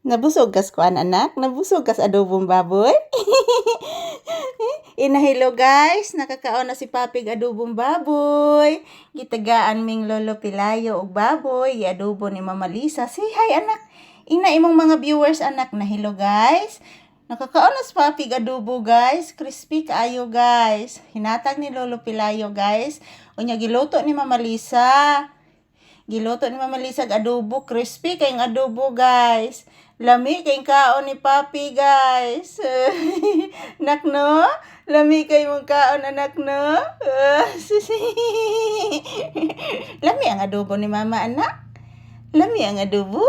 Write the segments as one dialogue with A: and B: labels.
A: Nabusog kas kuan anak? Nabusog kas adobong baboy? Hello guys, nakakaon na si Papig adobong baboy. Gitagaan ming Lolo Pilayo og baboy, adobo ni Mama Lisa. Say hi anak. Ina imong mga viewers anak na hello guys. Nakakaon na si Papig adobo guys. Crispy kaayo guys. Hinatag ni Lolo Pilayo guys. Unya giluto ni Mama Lisa. Giluto ni Mama Lisa adobo, crispy kayong adobo guys. Lami kayong kaon ni Papi guys. Nak no? Lami kayong kaon anak no? Lami ang adobo ni Mama anak? Lami ang adobo?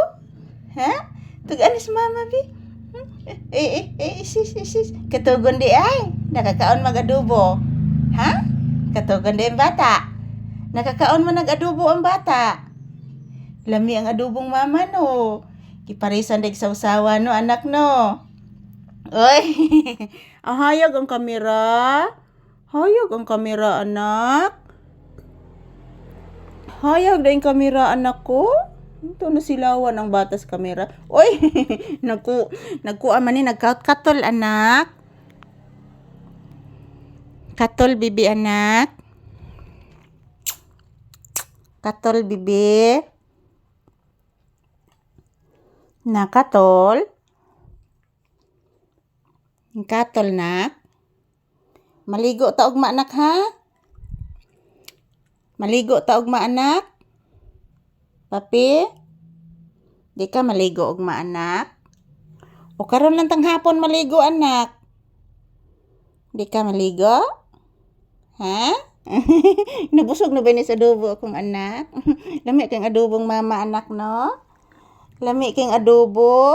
A: Ha? Tugan si Mama bi? Sis. Katugon di ay. Nakakaon mag-adobo. Ha? Katugon di ang bata. Nakakaon man nag-adobo ang bata. Lami ang adobong Mama no. Kiparisan deg sawsawa no anak no. Oy. Hayag ang kamera. Hayag ang kamera anak. Hayag din kamera anak ko. Ito na silawan ang batas kamera. Oy. Nagkuha man ni nagkatol anak. Katol bibi anak. Katol bibi. Nakatol. Katol nak. Maligo ta og maanak ha? Maligo ta og maanak? Papi? Di ka maligo og maanak? O karon lang tang hapon maligo anak? Di ka maligo? Ha? Nabusog na ba ni sa adobo akong anak? Lami kang adobong Mama anak no? Lami kang adobo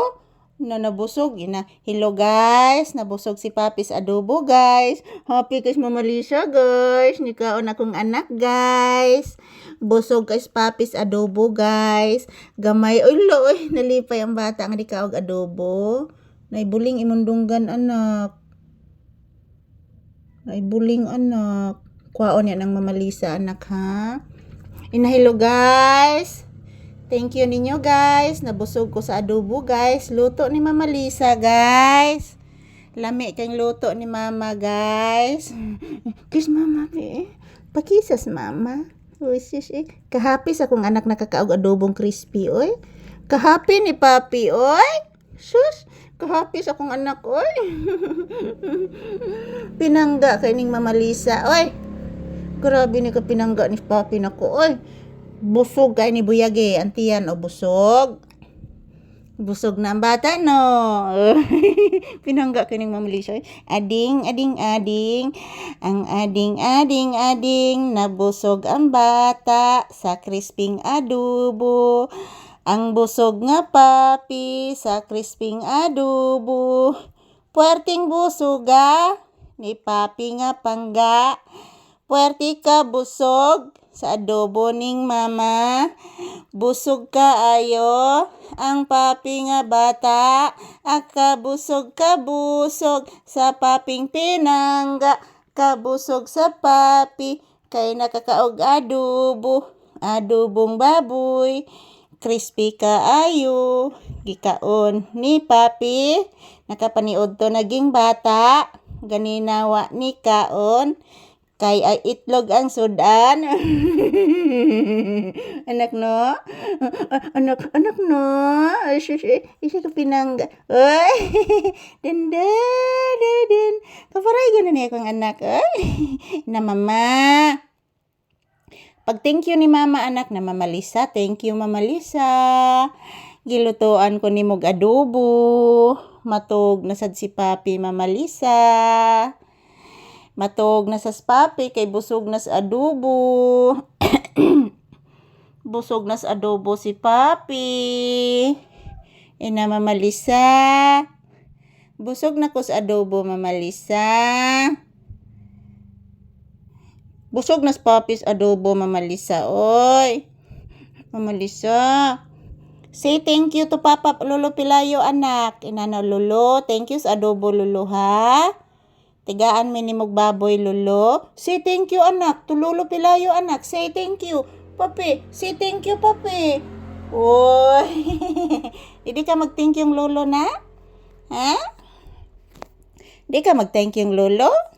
A: na nabusog ina. Hello guys, nabusog si Papi sa adobo guys. Happy kay Mama Lisa guys. Nikaon akong anak guys. Busog kay Papi sa adobo guys. Gamay oy nalipay ang bata nga nikaog adobo. Naibuling imundunggan anak. Naibuling anak. Kwaon yan ang Mama Lisa anak ha. Ina hello guys. Thank you ninyo guys. Nabusog ko sa adobo guys. Luto ni Mama Lisa guys. Lami kayong luto ni Mama guys. Kiss Mama eh. Pakisas Mama. Uy sis eh. Kahapis akong anak nakakaog adobong crispy oy. Kahapi ni Papi oy. Sus. Kahapis akong anak oy. Pinangga kay ning Mama Lisa oy. Grabe ni ka pinangga ni Papi nako oy. Busog kay ni Buyage, antiyan o busog. Busog na ang bata no. Pinangga kay ning Mama Lisa. Ading. Ang ading nabusog ang bata sa crisping adobo. Ang busog nga Papi sa crisping adobo. Puwerting busuga ni Papi nga pangga. Puwerti ka busog sa adobo ning Mama. Busog ka ayo ang Papi nga bata. Kabusog sa Paping pinangga. Kabusog sa Papi kay nakakaog adobo. Adobong baboy. Crispy ka ayo. Gikaon ni Papi. Nakapaniod to naging bata. Ganinawa ni kaon. Kay ay itlog ang sudan. Anak no? Anak no? Isa ka pinangga. Oy! Den. Kaparay gano'n niya akong anak. Oy! Na Mama. Pag thank you ni Mama anak na Mama Lisa. Thank you Mama Lisa. Gilutoan ko ni mog adobo. Matog na sad si Papi Mama Lisa. Matog na sa Papi kay busog na sa adobo. Busog na sa adobo si Papi. Ina Mama Lisa. Busog na ko sa adobo Mama Lisa. Busog na sa Papi sa adobo Mama Lisa. Oy. Mama Lisa. Say thank you to Papa Lolo Pilayo anak. Ina na Lolo. Thank you sa adobo Lolo ha. Tigaan minimog baboy Lolo. Say thank you anak. To Lolo Pilayo anak. Say thank you. Papi. Say thank you Papi. Oy. Hindi ka mag-thank yung lolo na? Ha? Hindi ka mag-thank yung lolo?